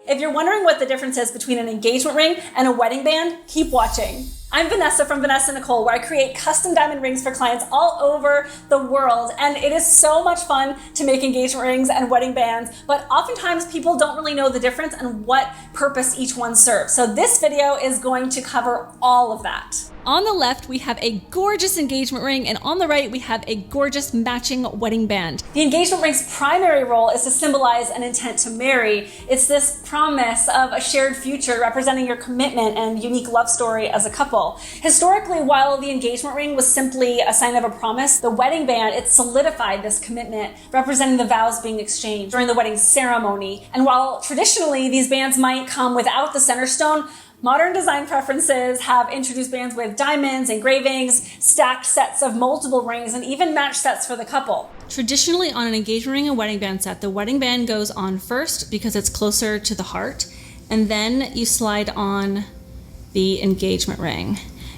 If you're wondering what the difference is between an engagement ring and a wedding band, keep watching. I'm Vanessa from Vanessa Nicole, where I create custom diamond rings for clients all over the world. And it is so much fun to make engagement rings and wedding bands, but oftentimes people don't really know the difference and what purpose each one serves. So this video is going to cover all of that. On the left, we have a gorgeous engagement ring, and on the right, we have a gorgeous matching wedding band. The engagement ring's primary role is to symbolize an intent to marry. It's this promise of a shared future representing your commitment and unique love story as a couple. Historically, while the engagement ring was simply a sign of a promise, the wedding band, it solidified this commitment, representing the vows being exchanged during the wedding ceremony. And while traditionally these bands might come without the center stone, modern design preferences have introduced bands with diamonds, engravings, stacked sets of multiple rings, and even match sets for the couple. Traditionally, on an engagement ring and wedding band set, the wedding band goes on first because it's closer to the heart, and then you slide on the engagement ring.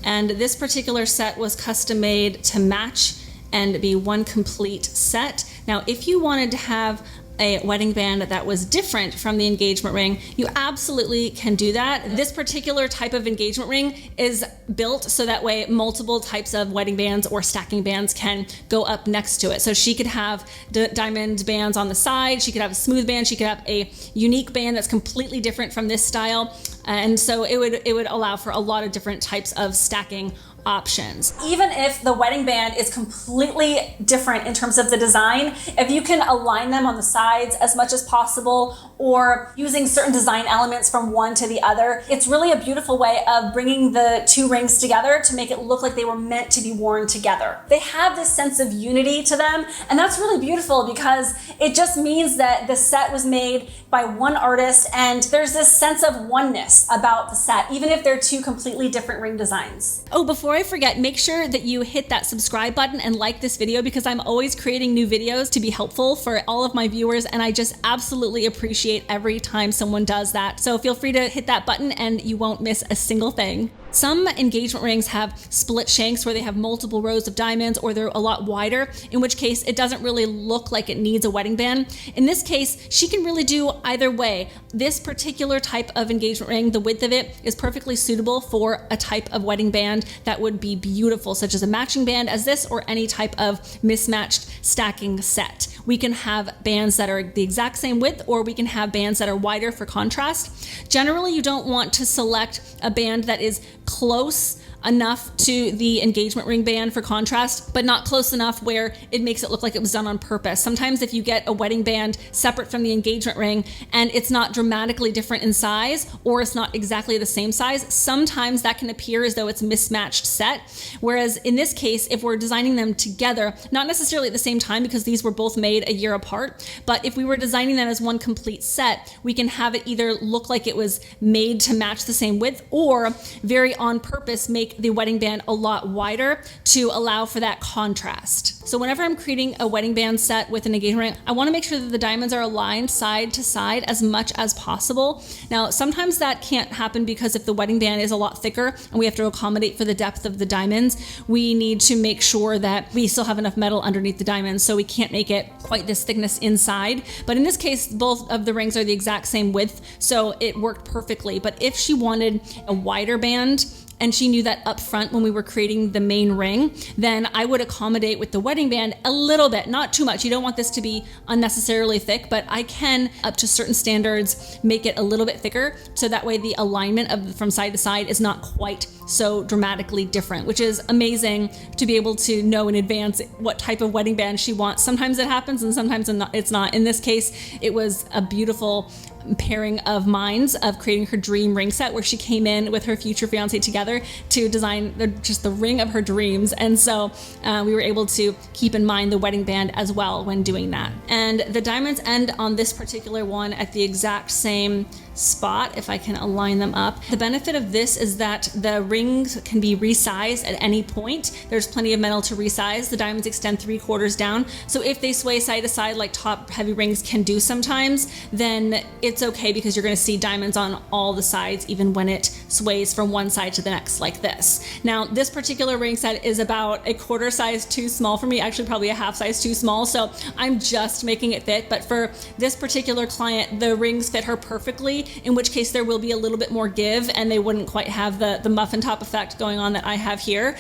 And this particular set was custom made to match and be one complete set. Now, if you wanted to have a wedding band that was different from the engagement ring, you absolutely can do that. This particular type of engagement ring is built so that way multiple types of wedding bands or stacking bands can go up next to it. So she could have diamond bands on the side, she could have a smooth band, she could have a unique band that's completely different from this style. And so it would allow for a lot of different types of stacking options. Even if the wedding band is completely different in terms of the design, if you can align them on the sides as much as possible or using certain design elements from one to the other, it's really a beautiful way of bringing the two rings together to make it look like they were meant to be worn together. They have this sense of unity to them, and that's really beautiful because it just means that the set was made by one artist and there's this sense of oneness about the set, even if they're two completely different ring designs. Oh, before I forget, make sure that you hit that subscribe button and like this video because I'm always creating new videos to be helpful for all of my viewers, and I just absolutely appreciate every time someone does that. So feel free to hit that button and you won't miss a single thing. Some engagement rings have split shanks where they have multiple rows of diamonds, or they're a lot wider, in which case it doesn't really look like it needs a wedding band. In this case, she can really do either way. This particular type of engagement ring, the width of it is perfectly suitable for a type of wedding band that would be beautiful, such as a matching band as this or any type of mismatched stacking set. We can have bands that are the exact same width, or we can have bands that are wider for contrast. Generally, you don't want to select a band that is close enough to the engagement ring band for contrast, but not close enough where it makes it look like it was done on purpose. Sometimes if you get a wedding band separate from the engagement ring and it's not dramatically different in size, or it's not exactly the same size, sometimes that can appear as though it's a mismatched set. Whereas in this case, if we're designing them together, not necessarily at the same time because these were both made a year apart, but if we were designing them as one complete set, we can have it either look like it was made to match the same width, or very on purpose make the wedding band a lot wider to allow for that contrast. So whenever I'm creating a wedding band set with an engagement ring, I want to make sure that the diamonds are aligned side to side as much as possible. Now, sometimes that can't happen because if the wedding band is a lot thicker and we have to accommodate for the depth of the diamonds, we need to make sure that we still have enough metal underneath the diamonds, so we can't make it quite this thickness inside. But in this case, both of the rings are the exact same width, so it worked perfectly. But if she wanted a wider band, and she knew that up front when we were creating the main ring, then I would accommodate with the wedding band a little bit, not too much. You don't want this to be unnecessarily thick, but I can, up to certain standards, make it a little bit thicker, so that way the alignment of from side to side is not quite so dramatically different, which is amazing to be able to know in advance what type of wedding band she wants. Sometimes it happens and sometimes it's not. In this case, it was a beautiful pairing of minds of creating her dream ring set, where she came in with her future fiance together to design just the ring of her dreams. And so we were able to keep in mind the wedding band as well when doing that. And the diamonds end on this particular one at the exact same spot, if I can align them up. The benefit of this is that the rings can be resized at any point. There's plenty of metal to resize. The diamonds extend 3/4 down. So if they sway side to side like top heavy rings can do sometimes, then it's okay because you're gonna see diamonds on all the sides, even when it sways from one side to the next like this. Now, this particular ring set is about a quarter size too small for me, actually probably a half size too small, so I'm just making it fit. But for this particular client, the rings fit her perfectly, in which case there will be a little bit more give and they wouldn't quite have the muffin top effect going on that I have here.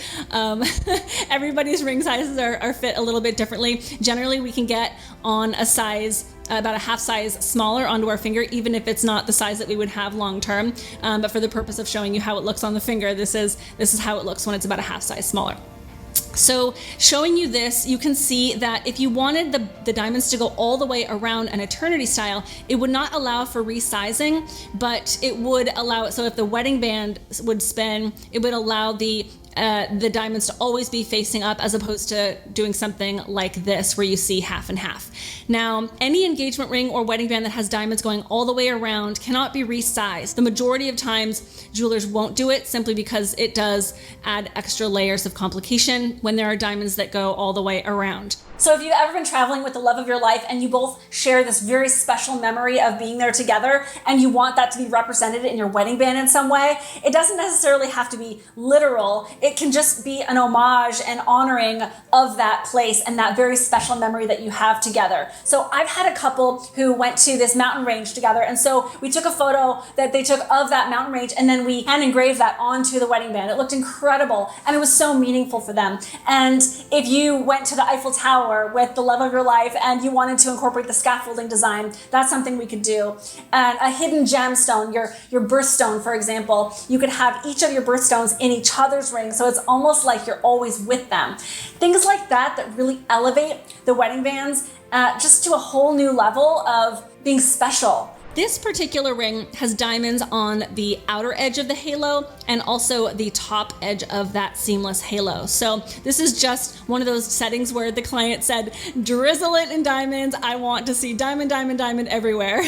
Everybody's ring sizes are fit a little bit differently. Generally, we can get on a size about a half size smaller onto our finger, even if it's not the size that we would have long term. But for the purpose of showing you how it looks on the finger, this is how it looks when it's about a half size smaller. So showing you this, you can see that if you wanted the diamonds to go all the way around an eternity style, it would not allow for resizing, but it would allow it. So if the wedding band would spin, it would allow the diamonds to always be facing up, as opposed to doing something like this where you see half and half. Now, any engagement ring or wedding band that has diamonds going all the way around cannot be resized. The majority of times, jewelers won't do it simply because it does add extra layers of complication when there are diamonds that go all the way around. So if you've ever been traveling with the love of your life and you both share this very special memory of being there together and you want that to be represented in your wedding band in some way, it doesn't necessarily have to be literal. It can just be an homage and honoring of that place and that very special memory that you have together. So I've had a couple who went to this mountain range together, and so we took a photo that they took of that mountain range and then we hand engraved that onto the wedding band. It looked incredible and it was so meaningful for them. And if you went to the Eiffel Tower with the love of your life and you wanted to incorporate the scaffolding design, that's something we could do. And a hidden gemstone, your birthstone, for example, you could have each of your birthstones in each other's ring, so it's almost like you're always with them. Things like that really elevate the wedding bands just to a whole new level of being special. This particular ring has diamonds on the outer edge of the halo and also the top edge of that seamless halo. So this is just one of those settings where the client said, drizzle it in diamonds. I want to see diamond, diamond, diamond everywhere.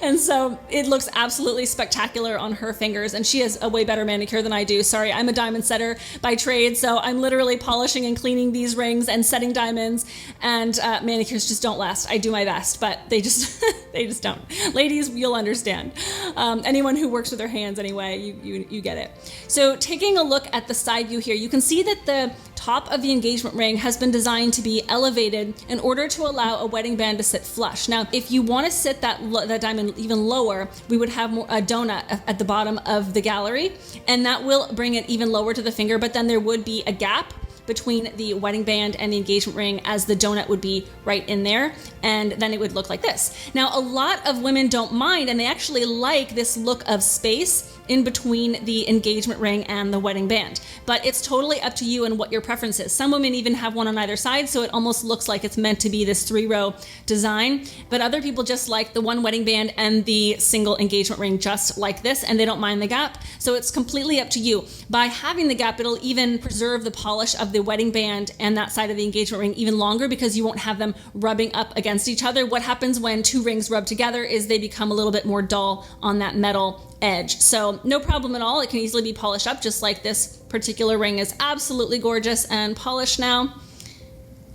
And so it looks absolutely spectacular on her fingers, and she has a way better manicure than I do. Sorry, I'm a diamond setter by trade, so I'm literally polishing and cleaning these rings and setting diamonds, and manicures just don't last. I do my best, but they just they just don't. Ladies, you'll understand. Anyone who works with their hands anyway, you get it. So taking a look at the side view here, you can see that the top of the engagement ring has been designed to be elevated in order to allow a wedding band to sit flush. Now, if you want to sit that diamond even lower, we would have a donut at the bottom of the gallery, and that will bring it even lower to the finger, but then there would be a gap between the wedding band and the engagement ring, as the donut would be right in there, and then it would look like this. Now, a lot of women don't mind, and they actually like this look of space in between the engagement ring and the wedding band. But it's totally up to you and what your preference is. Some women even have one on either side, so it almost looks like it's meant to be this 3-row design. But other people just like the one wedding band and the single engagement ring just like this, and they don't mind the gap. So it's completely up to you. By having the gap, it'll even preserve the polish of the wedding band and that side of the engagement ring even longer, because you won't have them rubbing up against each other. What happens when two rings rub together is they become a little bit more dull on that metal edge. So no problem at all. It can easily be polished up, just like this particular ring is absolutely gorgeous and polished now,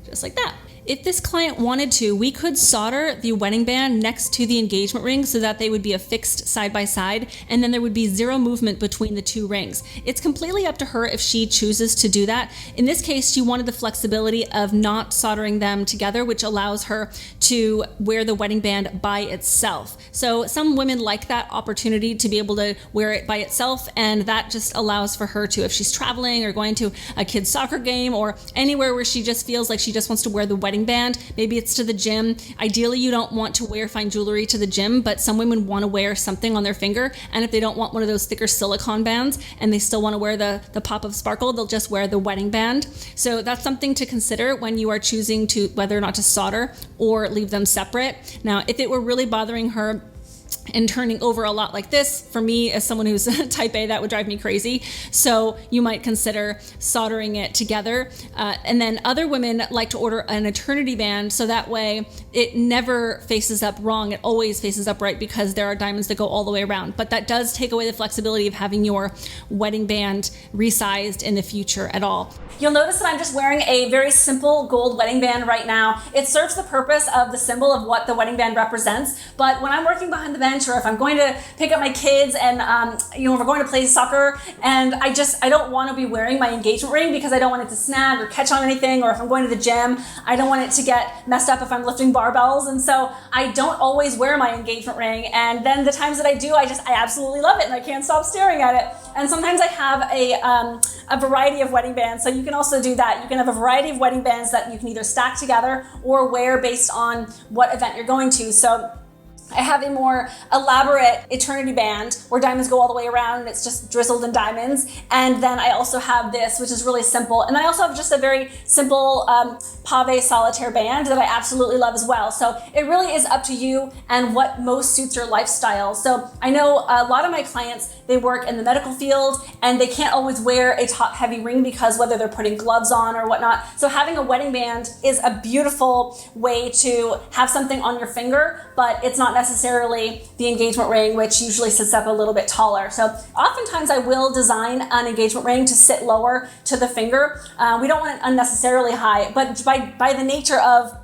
just like that. If this client wanted to, we could solder the wedding band next to the engagement ring so that they would be affixed side by side, and then there would be zero movement between the two rings. It's completely up to her if she chooses to do that. In this case, she wanted the flexibility of not soldering them together, which allows her to wear the wedding band by itself. So some women like that opportunity to be able to wear it by itself, and that just allows for her to, if she's traveling or going to a kid's soccer game or anywhere where she just feels like she just wants to wear the wedding band, maybe it's to the gym. Ideally, you don't want to wear fine jewelry to the gym, but some women want to wear something on their finger, and if they don't want one of those thicker silicone bands and they still want to wear the pop of sparkle, they'll just wear the wedding band. So that's something to consider when you are choosing to whether or not to solder or leave them separate. Now, if it were really bothering her and turning over a lot like this. For me, as someone who's type A, that would drive me crazy. So you might consider soldering it together. And then other women like to order an eternity band, so that way it never faces up wrong. It always faces up right, because there are diamonds that go all the way around. But that does take away the flexibility of having your wedding band resized in the future at all. You'll notice that I'm just wearing a very simple gold wedding band right now. It serves the purpose of the symbol of what the wedding band represents, but when I'm working behind the bench, or if I'm going to pick up my kids and we're going to play soccer, and I don't want to be wearing my engagement ring because I don't want it to snag or catch on anything, or if I'm going to the gym, I don't want it to get messed up if I'm lifting barbells, and so I don't always wear my engagement ring. And then the times that I do, I absolutely love it and I can't stop staring at it. And sometimes I have a variety of wedding bands, so you can also do that. You can have a variety of wedding bands that you can either stack together or wear based on what event you're going to. So I have a more elaborate eternity band where diamonds go all the way around and it's just drizzled in diamonds. And then I also have this, which is really simple. And I also have just a very simple pave solitaire band that I absolutely love as well. So it really is up to you and what most suits your lifestyle. So I know a lot of my clients, they work in the medical field and they can't always wear a top heavy ring because whether they're putting gloves on or whatnot. So having a wedding band is a beautiful way to have something on your finger, but it's not necessarily the engagement ring, which usually sits up a little bit taller. So oftentimes I will design an engagement ring to sit lower to the finger. We don't want it unnecessarily high, but by the nature of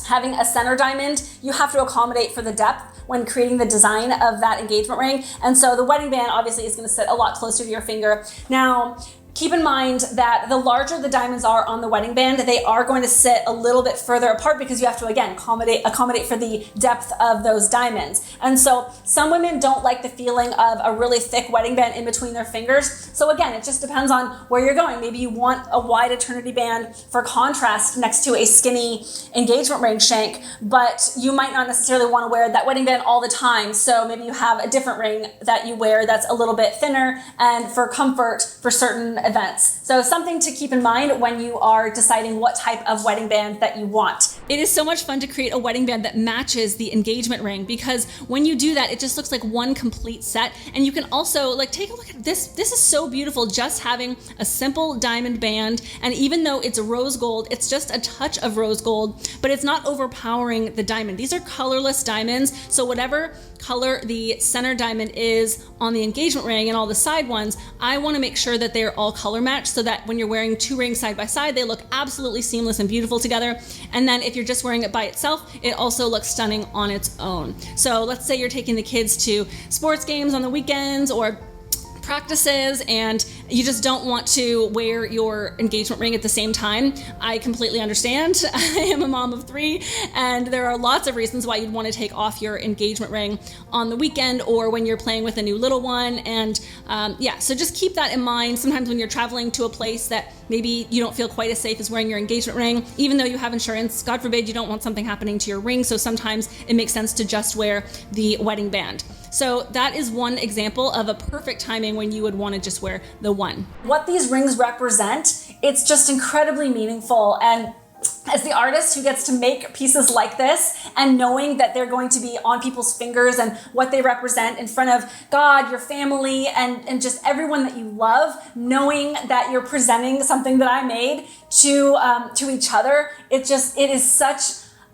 having a center diamond, you have to accommodate for the depth when creating the design of that engagement ring. And so the wedding band obviously is going to sit a lot closer to your finger. Now, keep in mind that the larger the diamonds are on the wedding band, they are going to sit a little bit further apart because you have to, again, accommodate for the depth of those diamonds. And so some women don't like the feeling of a really thick wedding band in between their fingers. So again, it just depends on where you're going. Maybe you want a wide eternity band for contrast next to a skinny engagement ring shank, but you might not necessarily want to wear that wedding band all the time. So maybe you have a different ring that you wear that's a little bit thinner and for comfort for certain events. So something to keep in mind when you are deciding what type of wedding band that you want. It is so much fun to create a wedding band that matches the engagement ring, because when you do that, it just looks like one complete set. And you can also take a look at this. This is so beautiful, just having a simple diamond band. And even though it's rose gold, it's just a touch of rose gold, but it's not overpowering the diamond. These are colorless diamonds. So whatever color the center diamond is on the engagement ring and all the side ones, I want to make sure that they're all color matched so that when you're wearing two rings side by side, they look absolutely seamless and beautiful together. And then if you're just wearing it by itself, it also looks stunning on its own. So let's say you're taking the kids to sports games on the weekends or practices and you just don't want to wear your engagement ring at the same time. I completely understand. I am a mom of 3 and there are lots of reasons why you'd want to take off your engagement ring on the weekend or when you're playing with a new little one. And so just keep that in mind. Sometimes when you're traveling to a place that maybe you don't feel quite as safe as wearing your engagement ring, even though you have insurance, God forbid you don't want something happening to your ring. So sometimes it makes sense to just wear the wedding band. So that is one example of a perfect timing when you would want to just wear the one. What these rings represent, it's just incredibly meaningful. And as the artist who gets to make pieces like this and knowing that they're going to be on people's fingers and what they represent in front of God, your family, and just everyone that you love, knowing that you're presenting something that I made to each other, it is such,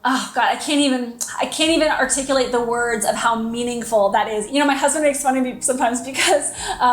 oh God, I can't even articulate the words of how meaningful that is. You know, my husband makes fun of me sometimes because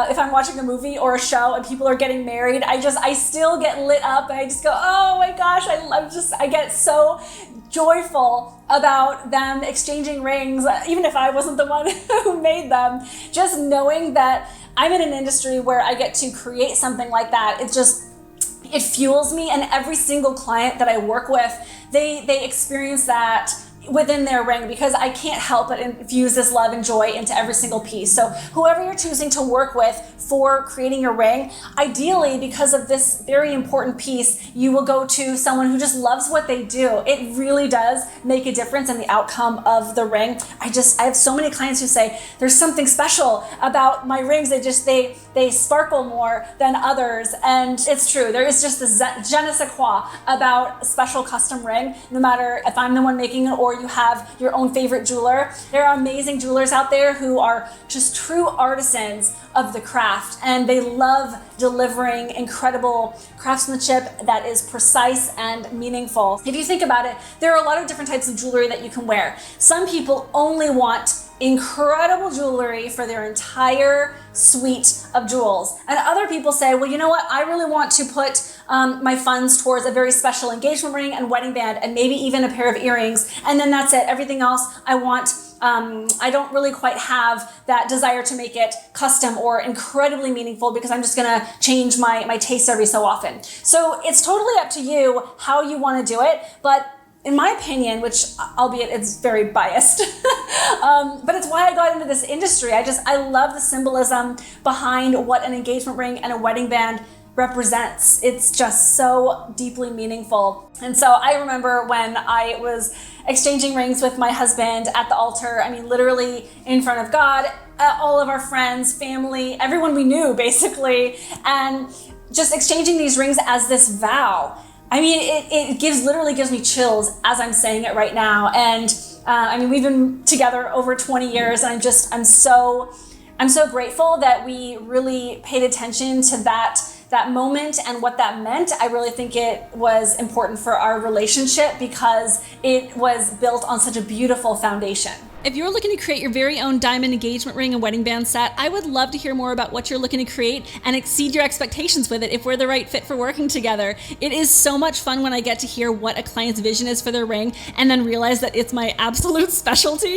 if I'm watching a movie or a show and people are getting married, I still get lit up and I just go, oh my gosh, I get so joyful about them exchanging rings, even if I wasn't the one who made them. Just knowing that I'm in an industry where I get to create something like that, it fuels me. And every single client that I work with, they experience that within their ring because I can't help but infuse this love and joy into every single piece. So whoever you're choosing to work with for creating your ring, ideally, because of this very important piece, you will go to someone who just loves what they do. It really does make a difference in the outcome of the ring. I have so many clients who say there's something special about my rings. They sparkle more than others. And it's true. There is just this je ne sais quoi about a special custom ring, no matter if I'm the one making it or or you have your own favorite jeweler. There are amazing jewelers out there who are just true artisans of the craft, and they love delivering incredible craftsmanship that is precise and meaningful. If you think about it, there are a lot of different types of jewelry that you can wear. Some people only want incredible jewelry for their entire suite of jewels. And other people say, well, you know what? I really want to put my funds towards a very special engagement ring and wedding band and maybe even a pair of earrings. And then that's it. Everything else I want, I don't really quite have that desire to make it custom or incredibly meaningful because I'm just gonna change my taste every so often. So it's totally up to you how you wanna do it, but in my opinion, which albeit it's very biased, but it's why I got into this industry. I love the symbolism behind what an engagement ring and a wedding band represents. It's just so deeply meaningful. And so I remember when I was exchanging rings with my husband at the altar, I mean, literally in front of God, all of our friends, family, everyone we knew basically, and just exchanging these rings as this vow. I mean, it literally gives me chills as I'm saying it right now. And I mean, we've been together over 20 years, and I'm so grateful that we really paid attention to that moment and what that meant. I really think it was important for our relationship because it was built on such a beautiful foundation. If you're looking to create your very own diamond engagement ring and wedding band set, I would love to hear more about what you're looking to create and exceed your expectations with it if we're the right fit for working together. It is so much fun when I get to hear what a client's vision is for their ring and then realize that it's my absolute specialty.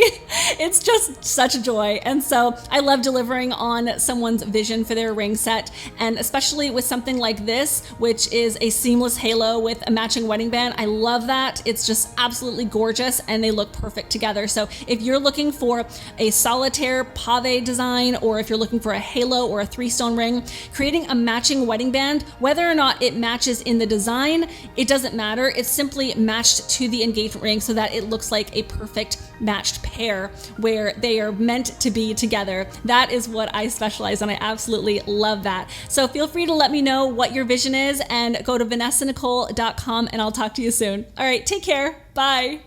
It's just such a joy. And so I love delivering on someone's vision for their ring set, and especially with something like this, which is a seamless halo with a matching wedding band. I love that. It's just absolutely gorgeous and they look perfect together. So if you're looking for a solitaire pave design, or if you're looking for a halo or a 3-stone ring, creating a matching wedding band, whether or not it matches in the design, it doesn't matter. It's simply matched to the engagement ring so that it looks like a perfect matched pair where they are meant to be together. That is what I specialize in. I absolutely love that. So feel free to let me know what your vision is and go to vanessanicole.com and I'll talk to you soon. All right, take care. Bye.